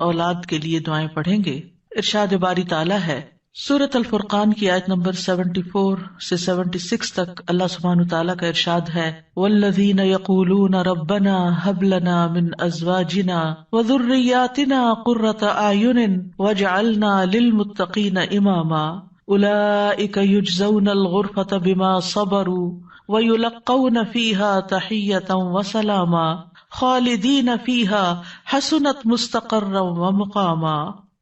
اولاد کے لیے دعائیں پڑھیں گے. ارشاد باری تعالیٰ ہے سورۃ الفرقان کی آیت نمبر 74 سے 76 تک اللہ سبحانہ تعالیٰ کا ارشاد ہے والذین یقولون ربنا ھب لنا من ازواجنا وذریاتنا قرۃ اعین واجعلنا للمتقین اماما اولئک یجزون الغرفۃ بما صبروا ویلقون فیہا تحیۃ وسلاما خالدین فیہا حسنت مستقرا ومقاما.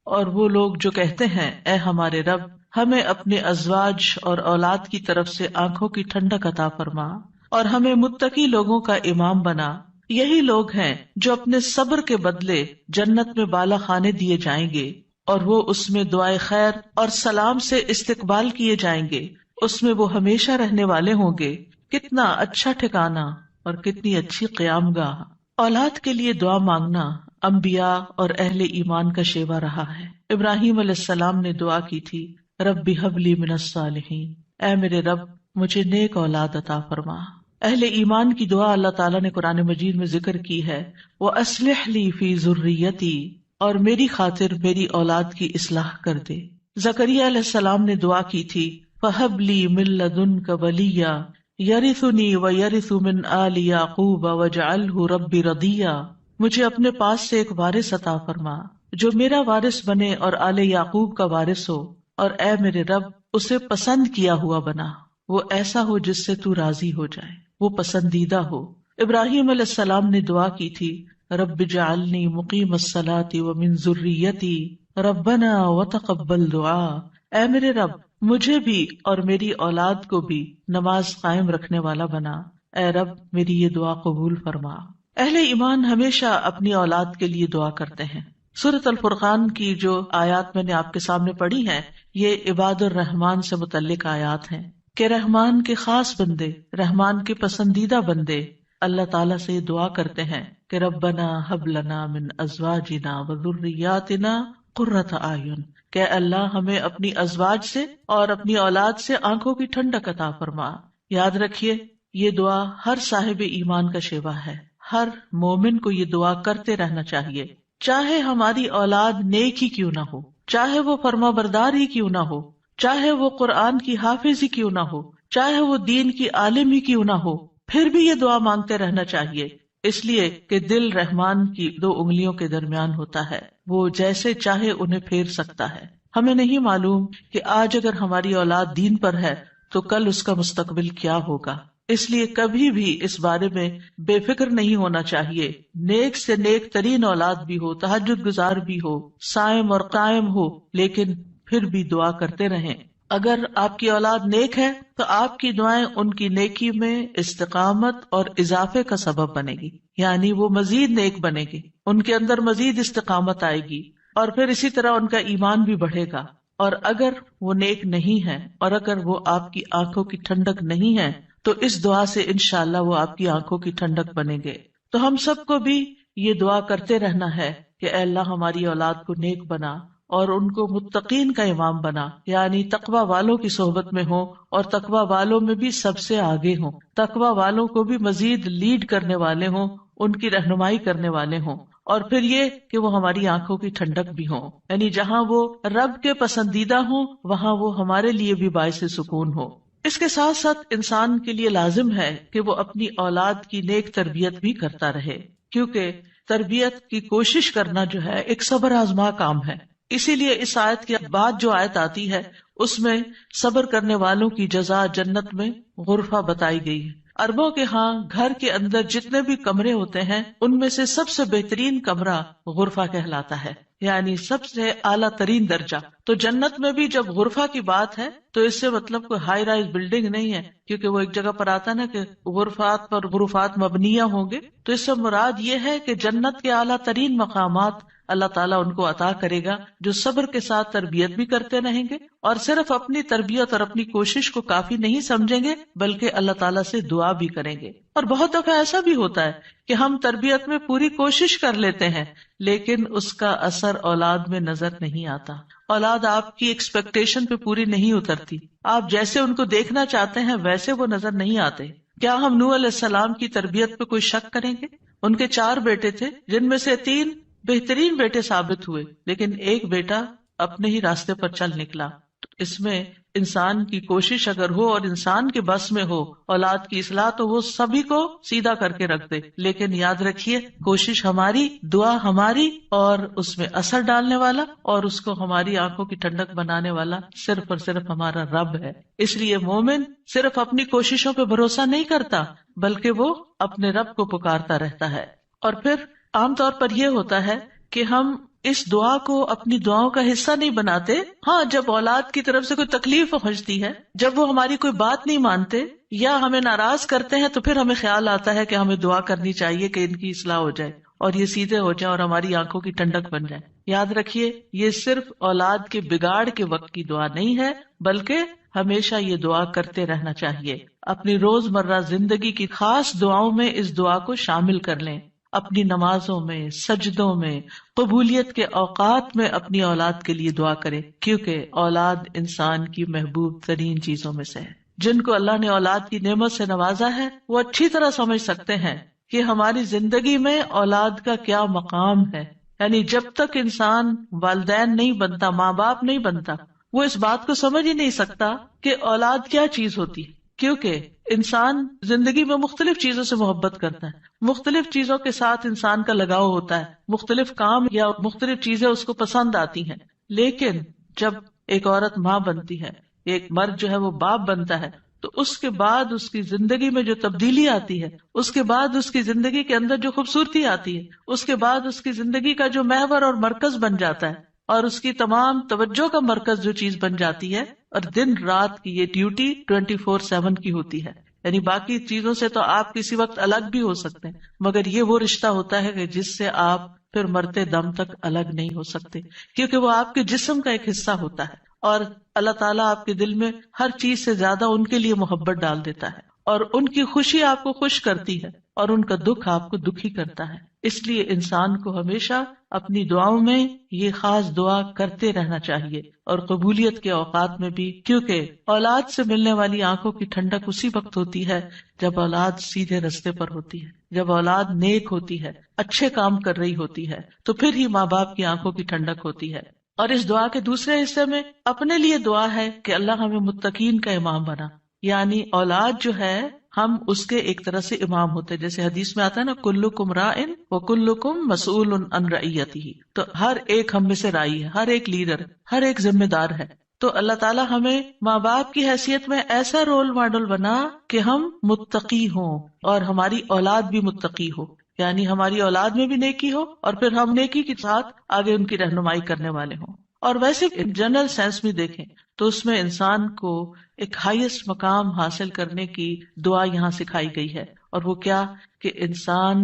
اور وہ لوگ جو کہتے ہیں اے ہمارے رب ہمیں اپنے ازواج اور اولاد کی طرف سے آنکھوں کی ٹھنڈک عطا فرما اور ہمیں متقی لوگوں کا امام بنا، یہی لوگ ہیں جو اپنے صبر کے بدلے جنت میں بالا خانے دیے جائیں گے اور وہ اس میں دعائے خیر اور سلام سے استقبال کیے جائیں گے، اس میں وہ ہمیشہ رہنے والے ہوں گے. کتنا اچھا ٹھکانہ اور کتنی اچھی قیام گاہ. اولاد کے لیے دعا مانگنا انبیاء اور اہل ایمان کا شیوا رہا ہے. ابراہیم علیہ السلام نے دعا کی تھی رب ھب لی من الصالحین، اے میرے رب مجھے نیک اولاد عطا فرما. اہل ایمان کی دعا اللہ تعالیٰ نے قرآن مجید میں ذکر کی ہے وَأَصْلِحْ لِي فِي ذُرِّيَّتِي، اور میری خاطر میری اولاد کی اصلاح کر دے. زکریا علیہ السلام نے دعا کی تھی فَهَبْ لِي مِن لَّدُنْكَ وَلِيًّا يَرِثُنِي وَيَرِثُ مِنْ آلِ يَعْقُوبَ وَاجْعَلْهُ رَبِّ رَضِيًّا، مجھے اپنے پاس سے ایک وارث عطا فرما جو میرا وارث بنے اور آل یعقوب کا وارث ہو، اور اے میرے رب اسے پسند کیا ہوا بنا، وہ ایسا ہو جس سے تو راضی ہو جائے، وہ پسندیدہ ہو. ابراہیم علیہ السلام نے دعا کی تھی رب اجعلنی مقیم الصلاۃ ومن ذریتی ربنا وتقبل دعا، اے میرے رب مجھے بھی اور میری اولاد کو بھی نماز قائم رکھنے والا بنا، اے رب میری یہ دعا قبول فرما. اہل ایمان ہمیشہ اپنی اولاد کے لیے دعا کرتے ہیں. سورۃ الفرقان کی جو آیات میں نے آپ کے سامنے پڑھی ہیں یہ عباد الرحمن سے متعلق آیات ہیں کہ رحمان کے خاص بندے، رحمان کے پسندیدہ بندے اللہ تعالیٰ سے دعا کرتے ہیں کہ ربنا ھب لنا من ازواجنا وذریاتنا قرۃ اعین، کہ اللہ ہمیں اپنی ازواج سے اور اپنی اولاد سے آنکھوں کی ٹھنڈک عطا فرما. یاد رکھیے یہ دعا ہر صاحب ایمان کا شیوا ہے. ہر مومن کو یہ دعا کرتے رہنا چاہیے، چاہے ہماری اولاد نیک ہی کیوں نہ ہو، چاہے وہ فرما بردار ہی کیوں نہ ہو، چاہے وہ قرآن کی حافظ ہی کیوں نہ ہو، چاہے وہ دین کی عالم ہی کیوں نہ ہو، پھر بھی یہ دعا مانگتے رہنا چاہیے، اس لیے کہ دل رحمان کی 2 انگلیوں کے درمیان ہوتا ہے، وہ جیسے چاہے انہیں پھیر سکتا ہے. ہمیں نہیں معلوم کہ آج اگر ہماری اولاد دین پر ہے تو کل اس کا مستقبل کیا ہوگا، اس لیے کبھی بھی اس بارے میں بے فکر نہیں ہونا چاہیے. نیک سے نیک ترین اولاد بھی ہو، تہجد گزار بھی ہو، صائم اور قائم ہو، لیکن پھر بھی دعا کرتے رہیں. اگر آپ کی اولاد نیک ہے تو آپ کی دعائیں ان کی نیکی میں استقامت اور اضافے کا سبب بنے گی، یعنی وہ مزید نیک بنے گی، ان کے اندر مزید استقامت آئے گی اور پھر اسی طرح ان کا ایمان بھی بڑھے گا. اور اگر وہ نیک نہیں ہے اور اگر وہ آپ کی آنکھوں کی ٹھنڈک نہیں ہے تو اس دعا سے انشاءاللہ وہ آپ کی آنکھوں کی ٹھنڈک بنیں گے. تو ہم سب کو بھی یہ دعا کرتے رہنا ہے کہ اے اللہ ہماری اولاد کو نیک بنا اور ان کو متقین کا امام بنا، یعنی تقوی والوں کی صحبت میں ہوں اور تقوی والوں میں بھی سب سے آگے ہوں، تقوی والوں کو بھی مزید لیڈ کرنے والے ہوں، ان کی رہنمائی کرنے والے ہوں. اور پھر یہ کہ وہ ہماری آنکھوں کی ٹھنڈک بھی ہوں، یعنی جہاں وہ رب کے پسندیدہ ہوں وہاں وہ ہمارے لیے بھی باعث سکون ہو. اس کے ساتھ ساتھ انسان کے لیے لازم ہے کہ وہ اپنی اولاد کی نیک تربیت بھی کرتا رہے، کیونکہ تربیت کی کوشش کرنا جو ہے ایک صبر آزما کام ہے. اسی لیے اس آیت کے بعد جو آیت آتی ہے اس میں صبر کرنے والوں کی جزا جنت میں غرفہ بتائی گئی ہے. عربوں کے ہاں گھر کے اندر جتنے بھی کمرے ہوتے ہیں ان میں سے سب سے بہترین کمرہ غرفہ کہلاتا ہے، یعنی سب سے اعلیٰ ترین درجہ. تو جنت میں بھی جب غرفہ کی بات ہے تو اس سے مطلب کوئی ہائی رائز بلڈنگ نہیں ہے، کیونکہ وہ ایک جگہ پر آتا نا کہ غرفات پر غرفات مبنیہ ہوں گے، تو اس سے مراد یہ ہے کہ جنت کے اعلیٰ ترین مقامات اللہ تعالیٰ ان کو عطا کرے گا جو صبر کے ساتھ تربیت بھی کرتے رہیں گے اور صرف اپنی تربیت اور اپنی کوشش کو کافی نہیں سمجھیں گے بلکہ اللہ تعالیٰ سے دعا بھی کریں گے. اور بہت دفعہ ایسا بھی ہوتا ہے کہ ہم تربیت میں پوری کوشش کر لیتے ہیں لیکن اس کا اثر اولاد میں نظر نہیں آتا، اولاد آپ کی ایکسپیکٹیشن پہ پوری نہیں اترتی، آپ جیسے ان کو دیکھنا چاہتے ہیں ویسے وہ نظر نہیں آتے. کیا ہم نوح علیہ السلام کی تربیت پہ کوئی شک کریں گے؟ ان کے 4 بیٹے تھے جن میں سے 3 بہترین بیٹے ثابت ہوئے، لیکن ایک بیٹا اپنے ہی راستے پر چل نکلا. تو اس میں انسان کی کوشش اگر ہو اور انسان کے بس میں ہو اولاد کی اصلاح، تو وہ سبھی کو سیدھا کر کے رکھ دے. لیکن یاد رکھیے، کوشش ہماری، دعا ہماری، اور اس میں اثر ڈالنے والا اور اس کو ہماری آنکھوں کی ٹھنڈک بنانے والا صرف اور صرف ہمارا رب ہے. اس لیے مومن صرف اپنی کوششوں پہ بھروسہ نہیں کرتا، بلکہ وہ اپنے رب کو پکارتا رہتا ہے. اور پھر عام طور پر یہ ہوتا ہے کہ ہم اس دعا کو اپنی دعاؤں کا حصہ نہیں بناتے. ہاں، جب اولاد کی طرف سے کوئی تکلیف پہنچتی ہے، جب وہ ہماری کوئی بات نہیں مانتے یا ہمیں ناراض کرتے ہیں، تو پھر ہمیں خیال آتا ہے کہ ہمیں دعا کرنی چاہیے کہ ان کی اصلاح ہو جائے اور یہ سیدھے ہو جائیں اور ہماری آنکھوں کی ٹھنڈک بن جائے. یاد رکھیے، یہ صرف اولاد کے بگاڑ کے وقت کی دعا نہیں ہے، بلکہ ہمیشہ یہ دعا کرتے رہنا چاہیے. اپنی روز مرہ زندگی کی خاص دعاؤں میں اس دعا کو شامل کر لیں. اپنی نمازوں میں، سجدوں میں، قبولیت کے اوقات میں اپنی اولاد کے لیے دعا کرے، کیونکہ اولاد انسان کی محبوب ترین چیزوں میں سے ہے. جن کو اللہ نے اولاد کی نعمت سے نوازا ہے، وہ اچھی طرح سمجھ سکتے ہیں کہ ہماری زندگی میں اولاد کا کیا مقام ہے. یعنی جب تک انسان والدین نہیں بنتا، ماں باپ نہیں بنتا، وہ اس بات کو سمجھ ہی نہیں سکتا کہ اولاد کیا چیز ہوتی ہے. کیونکہ انسان زندگی میں مختلف چیزوں سے محبت کرتا ہے، مختلف چیزوں کے ساتھ انسان کا لگاؤ ہوتا ہے، مختلف کام یا مختلف چیزیں اس کو پسند آتی ہیں. لیکن جب ایک عورت ماں بنتی ہے، ایک مرد جو ہے وہ باپ بنتا ہے، تو اس کے بعد اس کی زندگی میں جو تبدیلی آتی ہے، اس کے بعد اس کی زندگی کے اندر جو خوبصورتی آتی ہے، اس کے بعد اس کی زندگی کا جو محور اور مرکز بن جاتا ہے، اور اس کی تمام توجہ کا مرکز جو چیز بن جاتی ہے، اور دن رات کی یہ ڈیوٹی 24/7 کی ہوتی ہے. یعنی باقی چیزوں سے تو آپ کسی وقت الگ بھی ہو سکتے ہیں، مگر یہ وہ رشتہ ہوتا ہے کہ جس سے آپ پھر مرتے دم تک الگ نہیں ہو سکتے، کیونکہ وہ آپ کے جسم کا ایک حصہ ہوتا ہے. اور اللہ تعالیٰ آپ کے دل میں ہر چیز سے زیادہ ان کے لیے محبت ڈال دیتا ہے، اور ان کی خوشی آپ کو خوش کرتی ہے اور ان کا دکھ آپ کو دکھی کرتا ہے. اس لیے انسان کو ہمیشہ اپنی دعاؤں میں یہ خاص دعا کرتے رہنا چاہیے، اور قبولیت کے اوقات میں بھی، کیونکہ اولاد سے ملنے والی آنکھوں کی ٹھنڈک اسی وقت ہوتی ہے جب اولاد سیدھے رستے پر ہوتی ہے، جب اولاد نیک ہوتی ہے، اچھے کام کر رہی ہوتی ہے، تو پھر ہی ماں باپ کی آنکھوں کی ٹھنڈک ہوتی ہے. اور اس دعا کے دوسرے حصے میں اپنے لیے دعا ہے کہ اللہ ہمیں متقین کا امام بنا. یعنی اولاد جو ہے، ہم اس کے ایک طرح سے امام ہوتے ہیں. جیسے حدیث میں آتا ہے نا، کلکم راعٍ وکلکم مسئول عن رعیتہ، تو ہر ایک ہم میں سے راعی ہے، ہر ایک لیڈر، ہر ایک ذمہ دار ہے. تو اللہ تعالیٰ ہمیں ماں باپ کی حیثیت میں ایسا رول ماڈل بنا کہ ہم متقی ہوں اور ہماری اولاد بھی متقی ہو. یعنی ہماری اولاد میں بھی نیکی ہو، اور پھر ہم نیکی کے ساتھ آگے ان کی رہنمائی کرنے والے ہوں. اور ویسے جنرل سینس میں دیکھیں تو اس میں انسان کو ایک ہائیسٹ مقام حاصل کرنے کی دعا یہاں سکھائی گئی ہے. اور وہ کیا؟ کہ انسان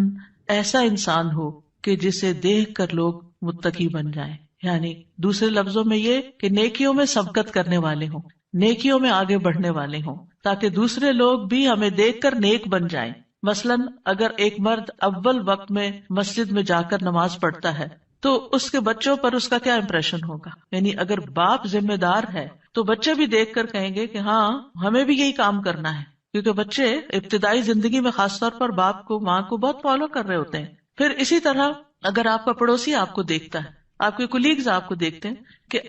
ایسا انسان ہو کہ جسے دیکھ کر لوگ متقی بن جائیں. یعنی دوسرے لفظوں میں یہ کہ نیکیوں میں سبقت کرنے والے ہوں، نیکیوں میں آگے بڑھنے والے ہوں، تاکہ دوسرے لوگ بھی ہمیں دیکھ کر نیک بن جائیں. مثلاً اگر ایک مرد اول وقت میں مسجد میں جا کر نماز پڑھتا ہے تو اس کے بچوں پر اس کا کیا امپریشن ہوگا. یعنی اگر باپ ذمہ دار ہے تو بچے بھی دیکھ کر کہیں گے کہ ہاں ہمیں بھی یہی کام کرنا ہے، کیونکہ بچے ابتدائی زندگی میں خاص طور پر باپ کو، ماں کو بہت فالو کر رہے ہوتے ہیں. پھر اسی طرح اگر آپ کا پڑوسی آپ کو دیکھتا ہے، آپ کے کولیگز آپ کو دیکھتے ہیں کہ